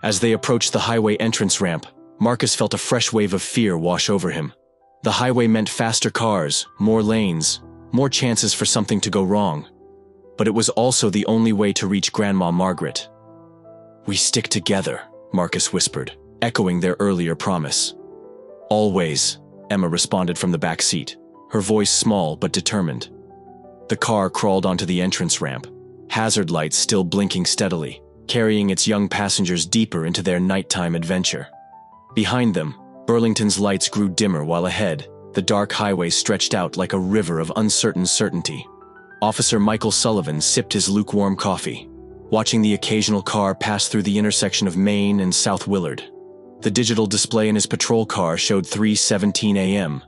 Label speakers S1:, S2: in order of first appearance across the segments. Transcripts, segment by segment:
S1: As they approached the highway entrance ramp, Marcus felt a fresh wave of fear wash over him. The highway meant faster cars, more lanes, more chances for something to go wrong. But it was also the only way to reach Grandma Margaret. "We stick together," Marcus whispered, echoing their earlier promise. "Always," Emma responded from the back seat, her voice small but determined. The car crawled onto the entrance ramp, hazard lights still blinking steadily, carrying its young passengers deeper into their nighttime adventure. Behind them, Burlington's lights grew dimmer while ahead, the dark highway stretched out like a river of uncertain certainty. Officer Michael Sullivan sipped his lukewarm coffee, watching the occasional car pass through the intersection of Main and South Willard. The digital display in his patrol car showed 3:17 a.m.,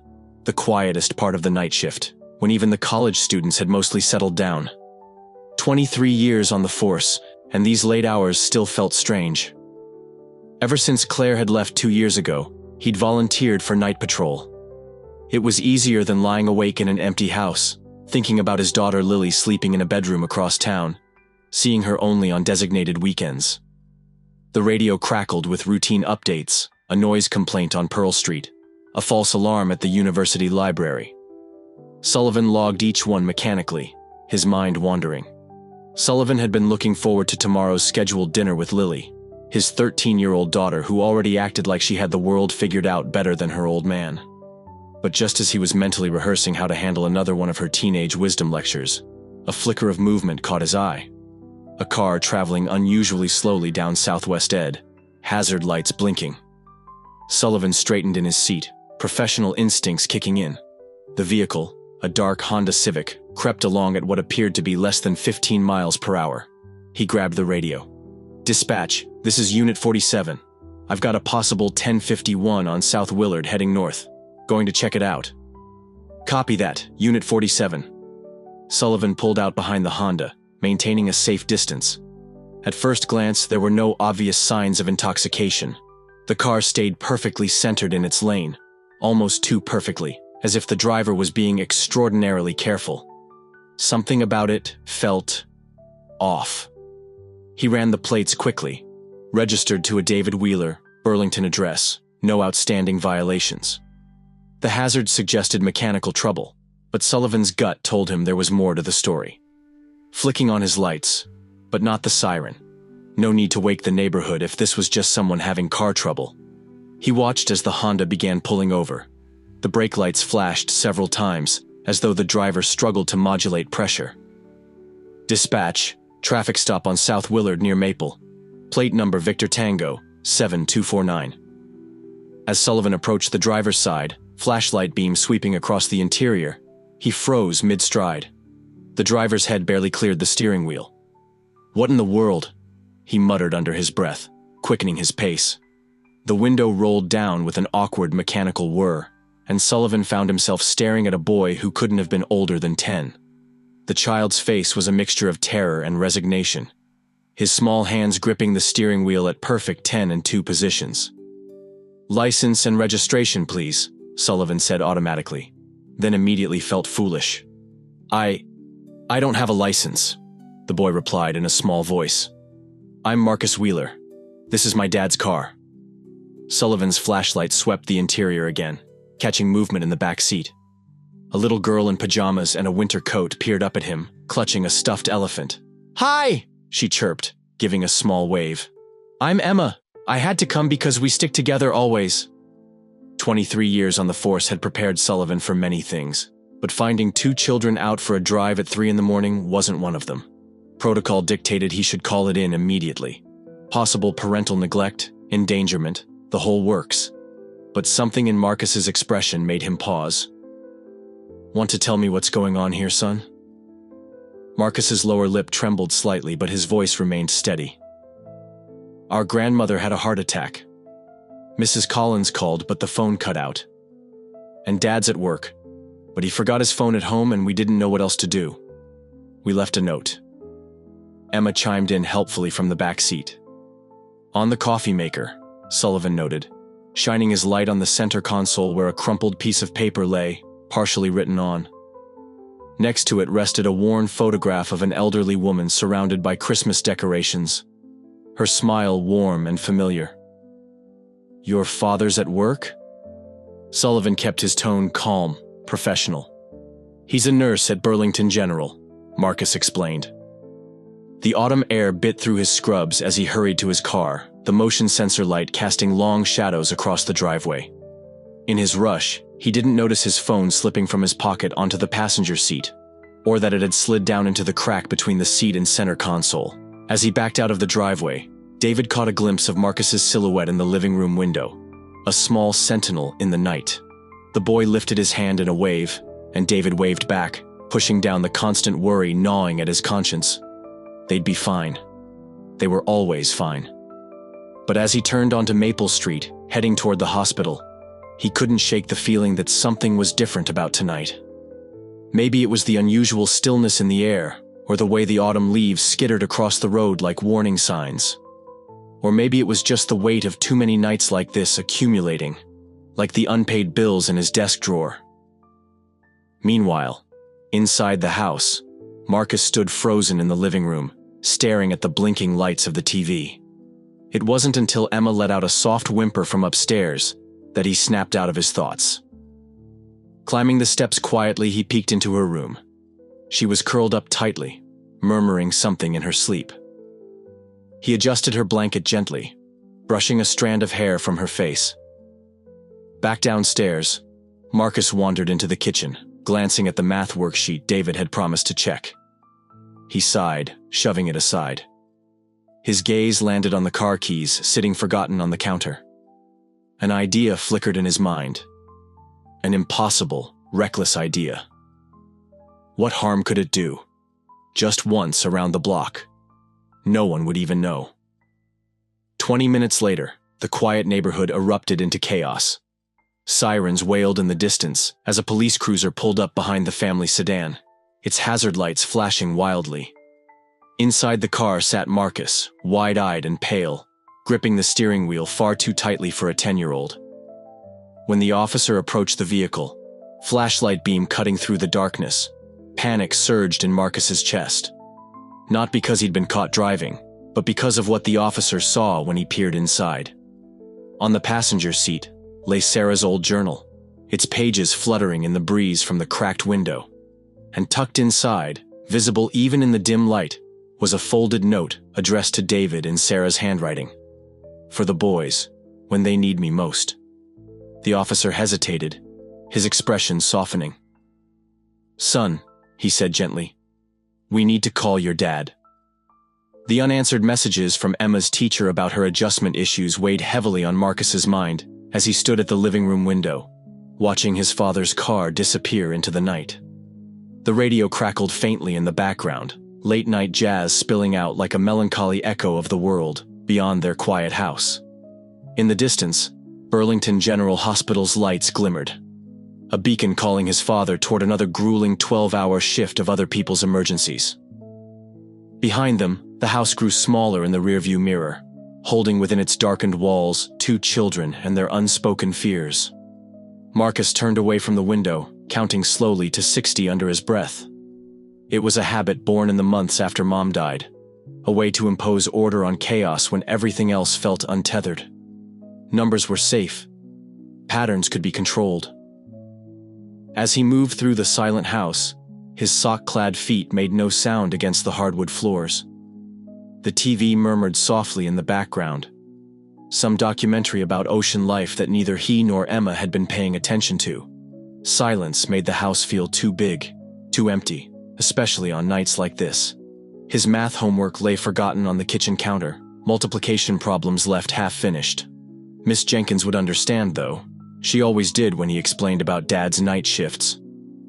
S1: the quietest part of the night shift, when even the college students had mostly settled down. 23 years on the force, and these late hours still felt strange. Ever since Claire had left 2 years ago, he'd volunteered for night patrol. It was easier than lying awake in an empty house, thinking about his daughter Lily sleeping in a bedroom across town, seeing her only on designated weekends. The radio crackled with routine updates, a noise complaint on Pearl Street, a false alarm at the university library. Sullivan logged each one mechanically, his mind wandering. Sullivan had been looking forward to tomorrow's scheduled dinner with Lily, his 13-year-old daughter who already acted like she had the world figured out better than her old man. But just as he was mentally rehearsing how to handle another one of her teenage wisdom lectures, a flicker of movement caught his eye. A car traveling unusually slowly down Southwest Ed, hazard lights blinking. Sullivan straightened in his seat, professional instincts kicking in. The vehicle, a dark Honda Civic, crept along at what appeared to be less than 15 miles per hour. He grabbed the radio. "Dispatch, this is Unit 47. I've got a possible 1051 on South Willard heading north. Going to check it out." "Copy that, Unit 47. Sullivan pulled out behind the Honda, maintaining a safe distance. At first glance, there were no obvious signs of intoxication. The car stayed perfectly centered in its lane, almost too perfectly, as if the driver was being extraordinarily careful. Something about it felt off. He ran the plates quickly, registered to a David Wheeler, Burlington address, no outstanding violations. The hazard suggested mechanical trouble, but Sullivan's gut told him there was more to the story. Flicking on his lights, but not the siren. No need to wake the neighborhood if this was just someone having car trouble. He watched as the Honda began pulling over. The brake lights flashed several times, as though the driver struggled to modulate pressure. "Dispatch, traffic stop on South Willard near Maple. Plate number Victor Tango, 7249. As Sullivan approached the driver's side, flashlight beam sweeping across the interior, he froze mid-stride. The driver's head barely cleared the steering wheel. "What in the world?" he muttered under his breath, quickening his pace. The window rolled down with an awkward mechanical whir, and Sullivan found himself staring at a boy who couldn't have been older than 10. The child's face was a mixture of terror and resignation, his small hands gripping the steering wheel at perfect 10 and 2 positions. "License and registration, please," Sullivan said automatically, then immediately felt foolish. I don't have a license," the boy replied in a small voice. "I'm Marcus Wheeler. This is my dad's car." Sullivan's flashlight swept the interior again, catching movement in the back seat. A little girl in pajamas and a winter coat peered up at him, clutching a stuffed elephant. "Hi!" she chirped, giving a small wave. "I'm Emma. I had to come because we stick together always." 23 years on the force had prepared Sullivan for many things, but finding 2 children out for a drive at 3 in the morning wasn't one of them. Protocol dictated he should call it in immediately. Possible parental neglect, endangerment, the whole works. But something in Marcus's expression made him pause. "Want to tell me what's going on here, son?" Marcus's lower lip trembled slightly, but his voice remained steady. "Our grandmother had a heart attack. Mrs. Collins called, but the phone cut out. And Dad's at work, but he forgot his phone at home and we didn't know what else to do. We left a note." Emma chimed in helpfully from the back seat. "On the coffee maker," Sullivan noted, shining his light on the center console where a crumpled piece of paper lay, partially written on. Next to it rested a worn photograph of an elderly woman surrounded by Christmas decorations. her smile warm and familiar. "Your father's at work?" Sullivan kept his tone calm, professional. "He's a nurse at Burlington General," Marcus explained. The autumn air bit through his scrubs as he hurried to his car, the motion sensor light casting long shadows across the driveway. In his rush, he didn't notice his phone slipping from his pocket onto the passenger seat, or that it had slid down into the crack between the seat and center console. As he backed out of the driveway, David caught a glimpse of Marcus's silhouette in the living room window, a small sentinel in the night. The boy lifted his hand in a wave, and David waved back, pushing down the constant worry gnawing at his conscience. They'd be fine. They were always fine. But as he turned onto Maple Street, heading toward the hospital, he couldn't shake the feeling that something was different about tonight. Maybe it was the unusual stillness in the air, or the way the autumn leaves skittered across the road like warning signs. Or maybe it was just the weight of too many nights like this accumulating, like the unpaid bills in his desk drawer. Meanwhile, inside the house, Marcus stood frozen in the living room, staring at the blinking lights of the TV. It wasn't until Emma let out a soft whimper from upstairs that he snapped out of his thoughts. Climbing the steps quietly, he peeked into her room. She was curled up tightly, murmuring something in her sleep. He adjusted her blanket gently, brushing a strand of hair from her face. Back downstairs, Marcus wandered into the kitchen, glancing at the math worksheet David had promised to check. He sighed, shoving it aside. His gaze landed on the car keys sitting forgotten on the counter. An idea flickered in his mind. An impossible, reckless idea. What harm could it do? Just once around the block. No one would even know. 20 minutes later, the quiet neighborhood erupted into chaos. Sirens wailed in the distance as a police cruiser pulled up behind the family sedan, its hazard lights flashing wildly. Inside the car sat Marcus, wide-eyed and pale, gripping the steering wheel far too tightly for a 10-year-old. When the officer approached the vehicle, flashlight beam cutting through the darkness, panic surged in Marcus's chest. Not because he'd been caught driving, but because of what the officer saw when he peered inside. On the passenger seat lay Sarah's old journal, its pages fluttering in the breeze from the cracked window. And tucked inside, visible even in the dim light, was a folded note addressed to David in Sarah's handwriting. "For the boys, when they need me most." The officer hesitated, his expression softening. "Son," he said gently, "we need to call your dad." The unanswered messages from Emma's teacher about her adjustment issues weighed heavily on Marcus's mind as he stood at the living room window, watching his father's car disappear into the night. The radio crackled faintly in the background, late-night jazz spilling out like a melancholy echo of the world beyond their quiet house. In the distance, Burlington General Hospital's lights glimmered, a beacon calling his father toward another grueling 12-hour shift of other people's emergencies. Behind them, the house grew smaller in the rearview mirror, holding within its darkened walls 2 children and their unspoken fears. Marcus turned away from the window, counting slowly to 60 under his breath. It was a habit born in the months after Mom died, a way to impose order on chaos when everything else felt untethered. Numbers were safe. Patterns could be controlled. As he moved through the silent house, his sock-clad feet made no sound against the hardwood floors. The TV murmured softly in the background, some documentary about ocean life that neither he nor Emma had been paying attention to. Silence made the house feel too big, too empty, especially on nights like this. His math homework lay forgotten on the kitchen counter, multiplication problems left half-finished. Miss Jenkins would understand, though. She always did when he explained about Dad's night shifts.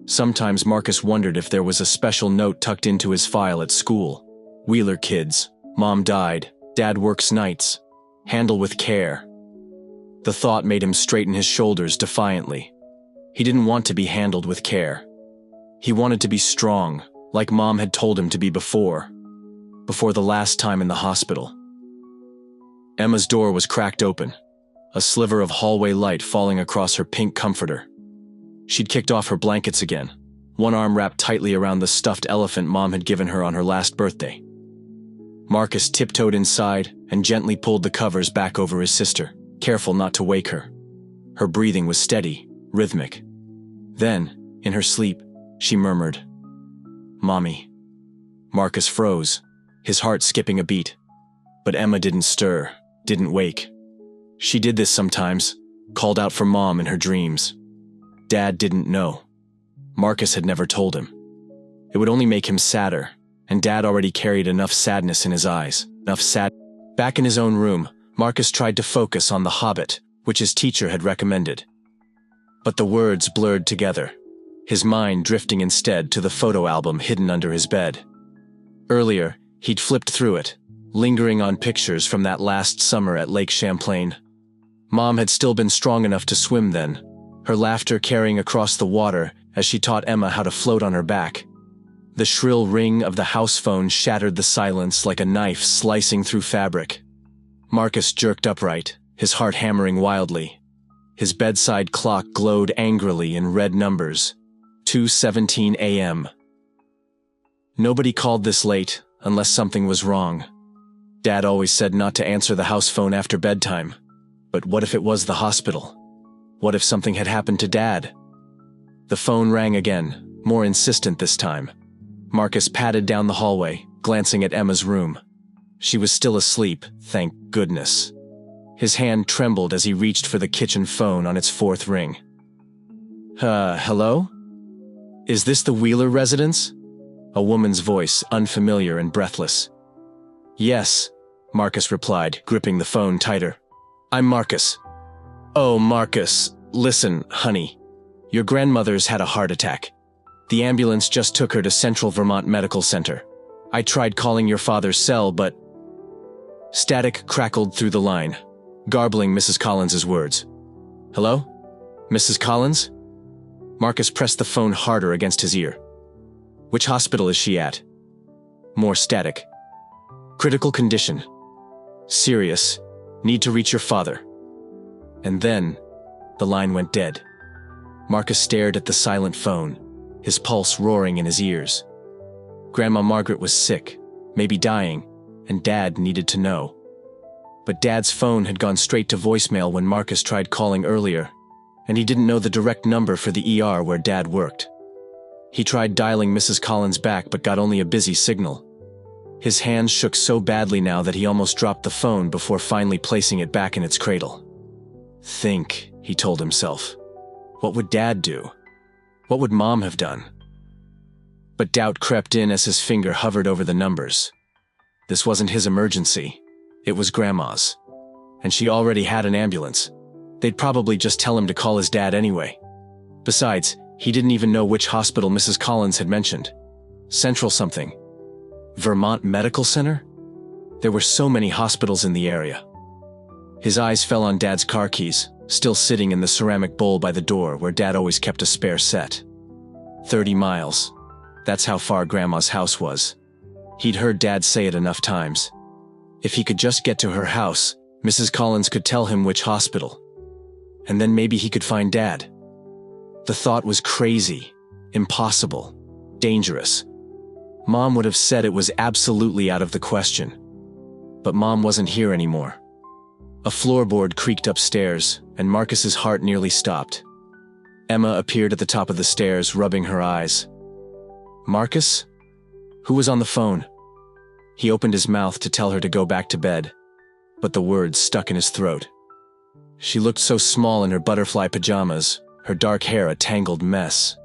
S1: Sometimes Marcus wondered if there was a special note tucked into his file at school. "Wheeler kids. Mom died. Dad works nights. Handle with care." The thought made him straighten his shoulders defiantly. He didn't want to be handled with care. He wanted to be strong, like Mom had told him to be before the last time in the hospital. Emma's door was cracked open, a sliver of hallway light falling across her pink comforter. She'd kicked off her blankets again, one arm wrapped tightly around the stuffed elephant Mom had given her on her last birthday. Marcus tiptoed inside and gently pulled the covers back over his sister, careful not to wake her. Her breathing was steady, rhythmic. Then, in her sleep, she murmured, "Mommy." Marcus froze, his heart skipping a beat. But Emma didn't stir, didn't wake. She did this sometimes, called out for Mom in her dreams. Dad didn't know. Marcus had never told him. It would only make him sadder, and Dad already carried enough sadness in his eyes, Back in his own room, Marcus tried to focus on The Hobbit, which his teacher had recommended. But the words blurred together, his mind drifting instead to the photo album hidden under his bed. Earlier, he'd flipped through it, lingering on pictures from that last summer at Lake Champlain. Mom had still been strong enough to swim then, her laughter carrying across the water as she taught Emma how to float on her back. The shrill ring of the house phone shattered the silence like a knife slicing through fabric. Marcus jerked upright, his heart hammering wildly. His bedside clock glowed angrily in red numbers. 2:17 a.m. Nobody called this late, unless something was wrong. Dad always said not to answer the house phone after bedtime. But what if it was the hospital? What if something had happened to Dad? The phone rang again, more insistent this time. Marcus padded down the hallway, glancing at Emma's room. She was still asleep, thank goodness. His hand trembled as he reached for the kitchen phone on its fourth ring. Hello? Is this the Wheeler residence? A woman's voice, unfamiliar and breathless. Yes, Marcus replied, gripping the phone tighter. I'm Marcus. Oh, Marcus, listen, honey. Your grandmother's had a heart attack. The ambulance just took her to Central Vermont Medical Center. I tried calling your father's cell, but... Static crackled through the line, garbling Mrs. Collins's words. Hello? Mrs. Collins? Marcus pressed the phone harder against his ear. Which hospital is she at? More static. Critical condition. Serious. Need to reach your father. And then, the line went dead. Marcus stared at the silent phone, his pulse roaring in his ears. Grandma Margaret was sick, maybe dying, and Dad needed to know. But Dad's phone had gone straight to voicemail when Marcus tried calling earlier, and he didn't know the direct number for the ER where Dad worked. He tried dialing Mrs. Collins back but got only a busy signal. His hands shook so badly now that he almost dropped the phone before finally placing it back in its cradle. Think, he told himself. What would Dad do? What would Mom have done? But doubt crept in as his finger hovered over the numbers. This wasn't his emergency. It was Grandma's. And she already had an ambulance. They'd probably just tell him to call his dad anyway. Besides, he didn't even know which hospital Mrs. Collins had mentioned. Central something. Vermont Medical Center? There were so many hospitals in the area. His eyes fell on Dad's car keys, still sitting in the ceramic bowl by the door where Dad always kept a spare set. 30 miles. That's how far Grandma's house was. He'd heard Dad say it enough times. If he could just get to her house, Mrs. Collins could tell him which hospital. And then maybe he could find Dad. The thought was crazy, impossible, dangerous. Mom would have said it was absolutely out of the question. But Mom wasn't here anymore. A floorboard creaked upstairs, and Marcus's heart nearly stopped. Emma appeared at the top of the stairs, rubbing her eyes. Marcus? Who was on the phone? He opened his mouth to tell her to go back to bed, but the words stuck in his throat. She looked so small in her butterfly pajamas, her dark hair a tangled mess.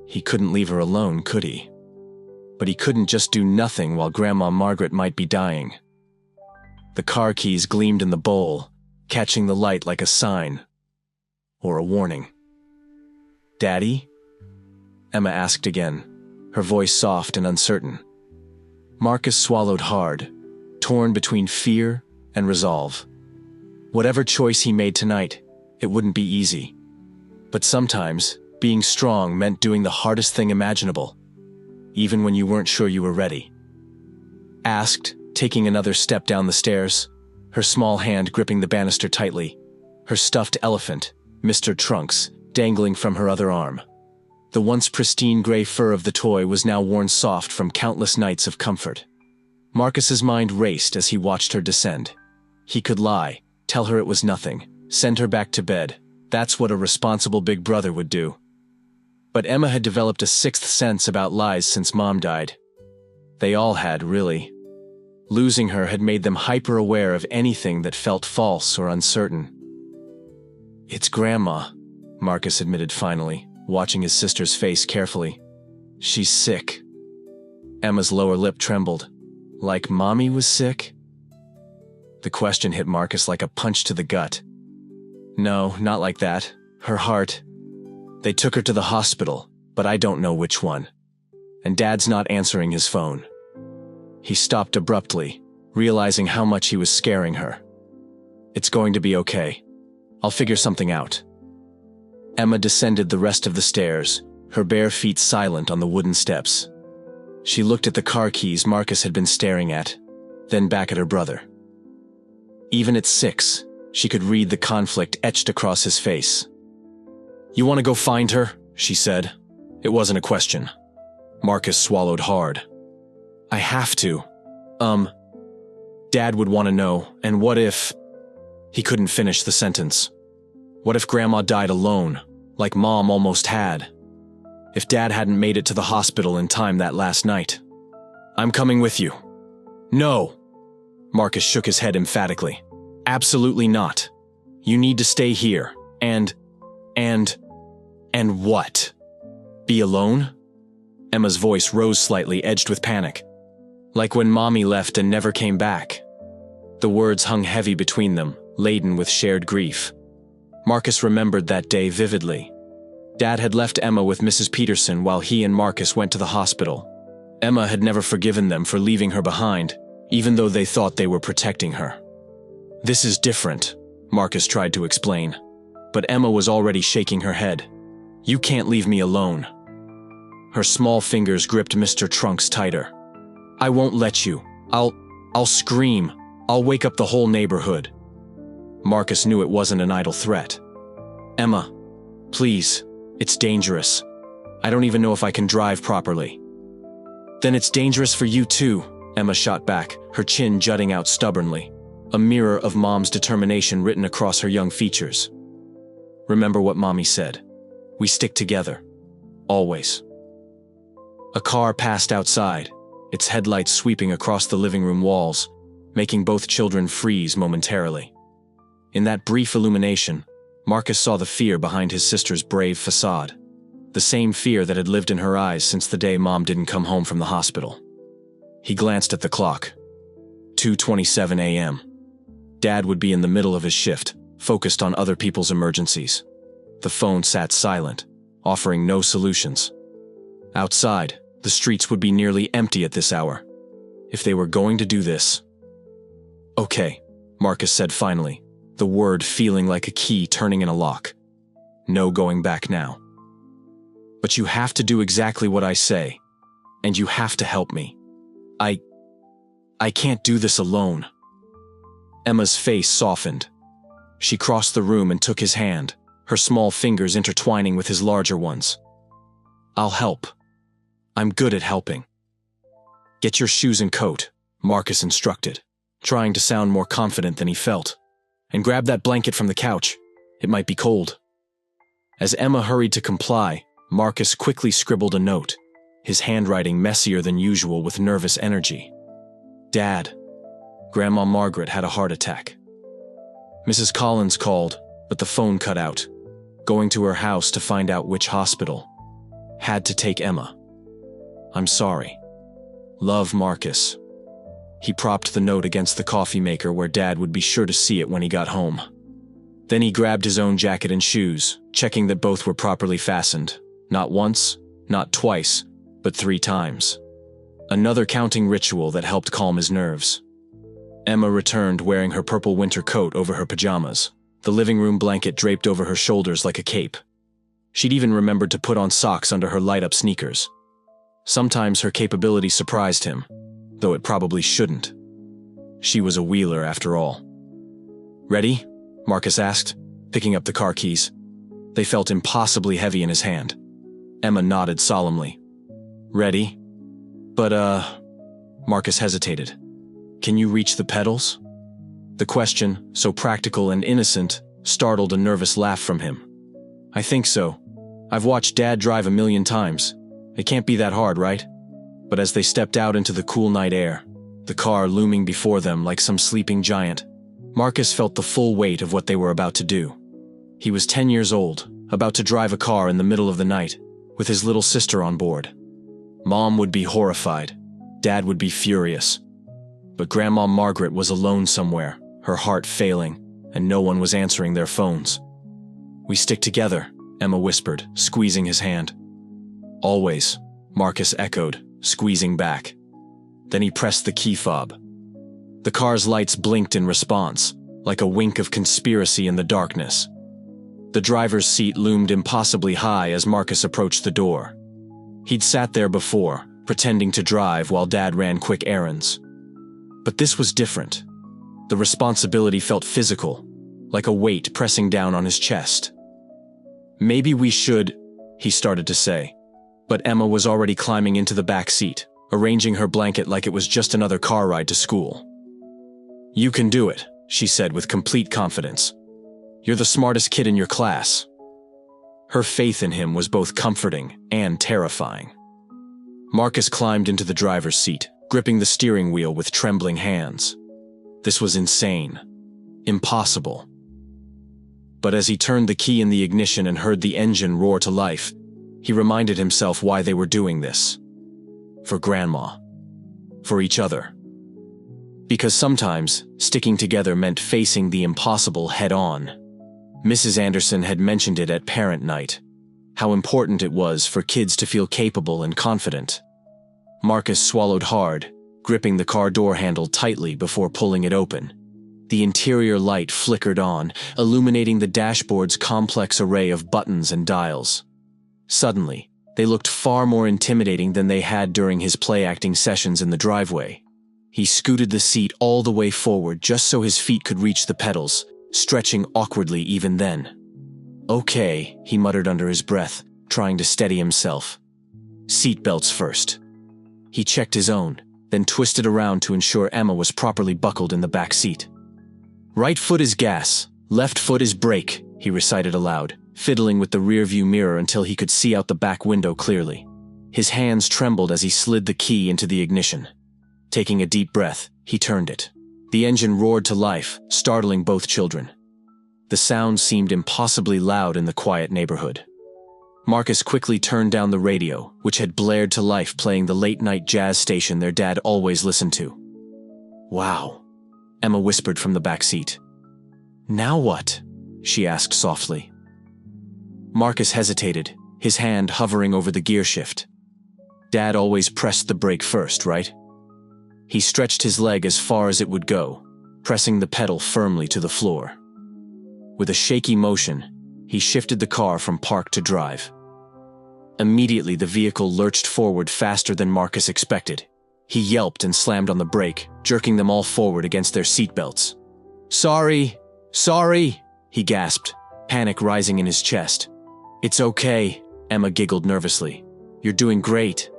S1: He couldn't leave her alone, could he? But he couldn't just do nothing while Grandma Margaret might be dying. The car keys gleamed in the bowl, catching the light like a sign. Or a warning. Daddy? Emma asked again, her voice soft and uncertain. Marcus swallowed hard, torn between fear and resolve. Whatever choice he made tonight, it wouldn't be easy. But sometimes, being strong meant doing the hardest thing imaginable, even when you weren't sure you were ready. Asked, taking another step down the stairs, her small hand gripping the banister tightly, her stuffed elephant, Mr. Trunks, dangling from her other arm. The once pristine gray fur of the toy was now worn soft from countless nights of comfort. Marcus's mind raced as he watched her descend. He could lie, tell her it was nothing, send her back to bed. That's what a responsible big brother would do. But Emma had developed a sixth sense about lies since Mom died. They all had, really. Losing her had made them hyper-aware of anything that felt false or uncertain. "It's Grandma," Marcus admitted finally, watching his sister's face carefully. "She's sick." Emma's lower lip trembled. "Like Mommy was sick?" The question hit Marcus like a punch to the gut. "No, not like that. Her heart. They took her to the hospital, but I don't know which one. And Dad's not answering his phone." He stopped abruptly, realizing how much he was scaring her. "It's going to be okay. I'll figure something out." Emma descended the rest of the stairs, her bare feet silent on the wooden steps. She looked at the car keys Marcus had been staring at, then back at her brother. Even at 6, she could read the conflict etched across his face. "You want to go find her?" she said. It wasn't a question. Marcus swallowed hard. "I have to. Dad would want to know, and what if—" He couldn't finish the sentence. What if Grandma died alone, like Mom almost had? If Dad hadn't made it to the hospital in time that last night? "I'm coming with you." "No!" Marcus shook his head emphatically. "Absolutely not. You need to stay here, and what? Be alone?" Emma's voice rose slightly, edged with panic. "Like when Mommy left and never came back." The words hung heavy between them, laden with shared grief. Marcus remembered that day vividly. Dad had left Emma with Mrs. Peterson while he and Marcus went to the hospital. Emma had never forgiven them for leaving her behind, even though they thought they were protecting her. "This is different," Marcus tried to explain. But Emma was already shaking her head. "You can't leave me alone." Her small fingers gripped Mr. Trunks tighter. "I won't let you. I'll scream. I'll wake up the whole neighborhood." Marcus knew it wasn't an idle threat. "Emma, please, it's dangerous. I don't even know if I can drive properly." "Then it's dangerous for you too," Emma shot back, her chin jutting out stubbornly, a mirror of Mom's determination written across her young features. "Remember what Mommy said. We stick together. Always." A car passed outside, its headlights sweeping across the living room walls, making both children freeze momentarily. In that brief illumination, Marcus saw the fear behind his sister's brave facade, the same fear that had lived in her eyes since the day Mom didn't come home from the hospital. He glanced at the clock. 2:27 a.m. Dad would be in the middle of his shift, focused on other people's emergencies. The phone sat silent, offering no solutions. Outside, the streets would be nearly empty at this hour. If they were going to do this— "Okay," Marcus said finally, the word feeling like a key turning in a lock. "No going back now. But you have to do exactly what I say, and you have to help me. I can't do this alone." Emma's face softened. She crossed the room and took his hand, her small fingers intertwining with his larger ones. "I'll help. I'm good at helping." "Get your shoes and coat," Marcus instructed, trying to sound more confident than he felt. "And grab that blanket from the couch. It might be cold." As Emma hurried to comply, Marcus quickly scribbled a note, his handwriting messier than usual with nervous energy. "Dad, Grandma Margaret had a heart attack." Mrs. Collins called, but the phone cut out. Going to her house to find out which hospital. Had to take Emma. "I'm sorry. Love, Marcus." He propped the note against the coffee maker where Dad would be sure to see it when he got home. Then he grabbed his own jacket and shoes, checking that both were properly fastened. Not once, not twice, but 3 times. Another counting ritual that helped calm his nerves. Emma returned wearing her purple winter coat over her pajamas, the living room blanket draped over her shoulders like a cape. She'd even remembered to put on socks under her light-up sneakers. Sometimes her capability surprised him, though it probably shouldn't. She was a wheeler after all. "Ready?" Marcus asked, picking up the car keys. They felt impossibly heavy in his hand. Emma nodded solemnly. "Ready? But, Marcus hesitated. Can you reach the pedals? The question, so practical and innocent, startled a nervous laugh from him. I think so. I've watched Dad drive a million times. It can't be that hard, right? But as they stepped out into the cool night air, the car looming before them like some sleeping giant, Marcus felt the full weight of what they were about to do. He was 10 years old, about to drive a car in the middle of the night, with his little sister on board. Mom would be horrified. Dad would be furious. But Grandma Margaret was alone somewhere, her heart failing, and no one was answering their phones. We stick together, Emma whispered, squeezing his hand. Always, Marcus echoed, squeezing back. Then he pressed the key fob. The car's lights blinked in response, like a wink of conspiracy in the darkness. The driver's seat loomed impossibly high as Marcus approached the door. He'd sat there before, pretending to drive while Dad ran quick errands. But this was different. The responsibility felt physical, like a weight pressing down on his chest. Maybe we should, he started to say. But Emma was already climbing into the back seat, arranging her blanket like it was just another car ride to school. You can do it, she said with complete confidence. You're the smartest kid in your class. Her faith in him was both comforting and terrifying. Marcus climbed into the driver's seat, gripping the steering wheel with trembling hands. This was insane. Impossible. But as he turned the key in the ignition and heard the engine roar to life, he reminded himself why they were doing this. For Grandma. For each other. Because sometimes, sticking together meant facing the impossible head-on. Mrs. Anderson had mentioned it at parent night, how important it was for kids to feel capable and confident. Marcus swallowed hard, gripping the car door handle tightly before pulling it open. The interior light flickered on, illuminating the dashboard's complex array of buttons and dials. Suddenly, they looked far more intimidating than they had during his play-acting sessions in the driveway. He scooted the seat all the way forward just so his feet could reach the pedals, stretching awkwardly even then. Okay, he muttered under his breath, trying to steady himself. Seatbelts first. He checked his own, then twisted around to ensure Emma was properly buckled in the back seat. Right foot is gas, left foot is brake, he recited aloud, fiddling with the rearview mirror until he could see out the back window clearly. His hands trembled as he slid the key into the ignition. Taking a deep breath, he turned it. The engine roared to life, startling both children. The sound seemed impossibly loud in the quiet neighborhood. Marcus quickly turned down the radio, which had blared to life playing the late-night jazz station their dad always listened to. Wow, Emma whispered from the back seat. Now what? She asked softly. Marcus hesitated, his hand hovering over the gear shift. Dad always pressed the brake first, right? He stretched his leg as far as it would go, pressing the pedal firmly to the floor. With a shaky motion, he shifted the car from park to drive. Immediately, the vehicle lurched forward faster than Marcus expected. He yelped and slammed on the brake, jerking them all forward against their seatbelts. Sorry, he gasped, panic rising in his chest. It's okay, Emma giggled nervously. You're doing great.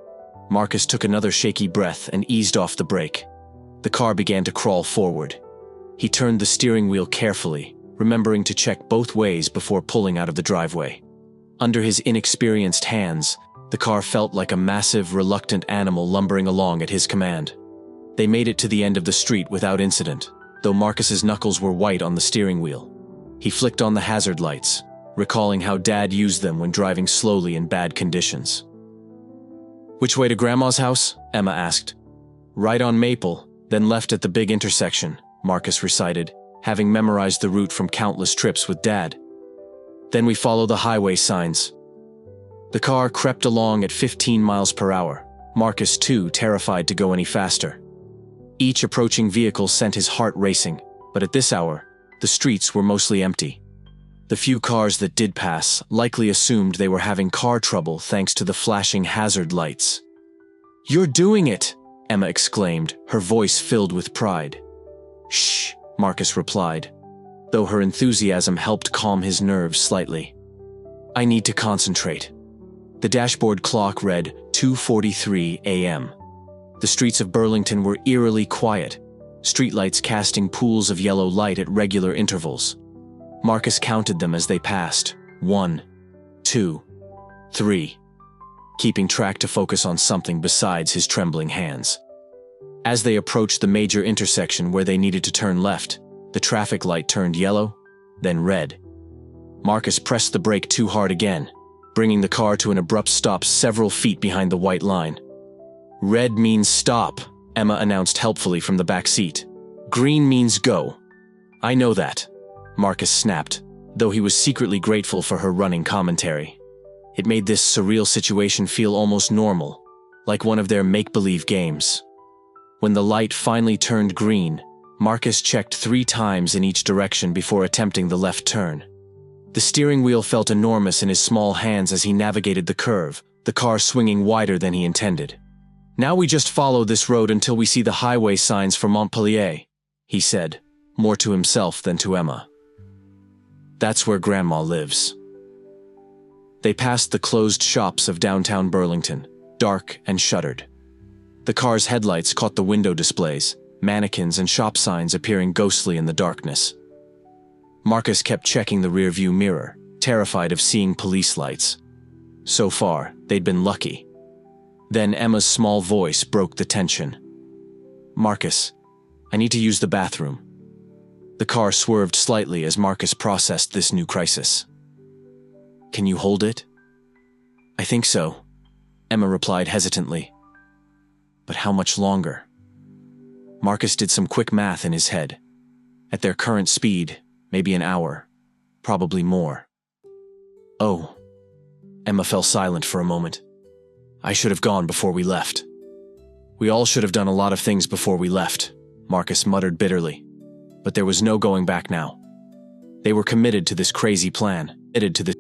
S1: Marcus took another shaky breath and eased off the brake. The car began to crawl forward. He turned the steering wheel carefully, remembering to check both ways before pulling out of the driveway. Under his inexperienced hands, the car felt like a massive, reluctant animal lumbering along at his command. They made it to the end of the street without incident, though Marcus's knuckles were white on the steering wheel. He flicked on the hazard lights, recalling how Dad used them when driving slowly in bad conditions. Which way to Grandma's house? Emma asked. Right on Maple, then left at the big intersection, Marcus recited, having memorized the route from countless trips with Dad. Then we follow the highway signs. The car crept along at 15 miles per hour, Marcus too terrified to go any faster. Each approaching vehicle sent his heart racing, but at this hour, the streets were mostly empty. The few cars that did pass likely assumed they were having car trouble thanks to the flashing hazard lights. You're doing it, Emma exclaimed, her voice filled with pride. Shh, Marcus replied, though her enthusiasm helped calm his nerves slightly. I need to concentrate. The dashboard clock read 2:43 a.m. The streets of Burlington were eerily quiet, streetlights casting pools of yellow light at regular intervals. Marcus counted them as they passed. 1, 2, 3, keeping track to focus on something besides his trembling hands. As they approached the major intersection where they needed to turn left, the traffic light turned yellow, then red. Marcus pressed the brake too hard again, bringing the car to an abrupt stop several feet behind the white line. "Red means stop," Emma announced helpfully from the back seat. "Green means go." "I know that," Marcus snapped, though he was secretly grateful for her running commentary. It made this surreal situation feel almost normal, like one of their make-believe games. When the light finally turned green, Marcus checked 3 times in each direction before attempting the left turn. The steering wheel felt enormous in his small hands as he navigated the curve, the car swinging wider than he intended. "Now we just follow this road until we see the highway signs for Montpellier," he said, more to himself than to Emma. "That's where Grandma lives." They passed the closed shops of downtown Burlington, dark and shuttered. The car's headlights caught the window displays, mannequins and shop signs appearing ghostly in the darkness. Marcus kept checking the rearview mirror, terrified of seeing police lights. So far, they'd been lucky. Then Emma's small voice broke the tension. "Marcus, I need to use the bathroom." The car swerved slightly as Marcus processed this new crisis. "Can you hold it?" "I think so," Emma replied hesitantly. "But how much longer?" Marcus did some quick math in his head. At their current speed, maybe an hour, probably more. "Oh." Emma fell silent for a moment. "I should have gone before we left." "We all should have done a lot of things before we left," Marcus muttered bitterly. But there was no going back now. They were committed to this crazy plan, committed to this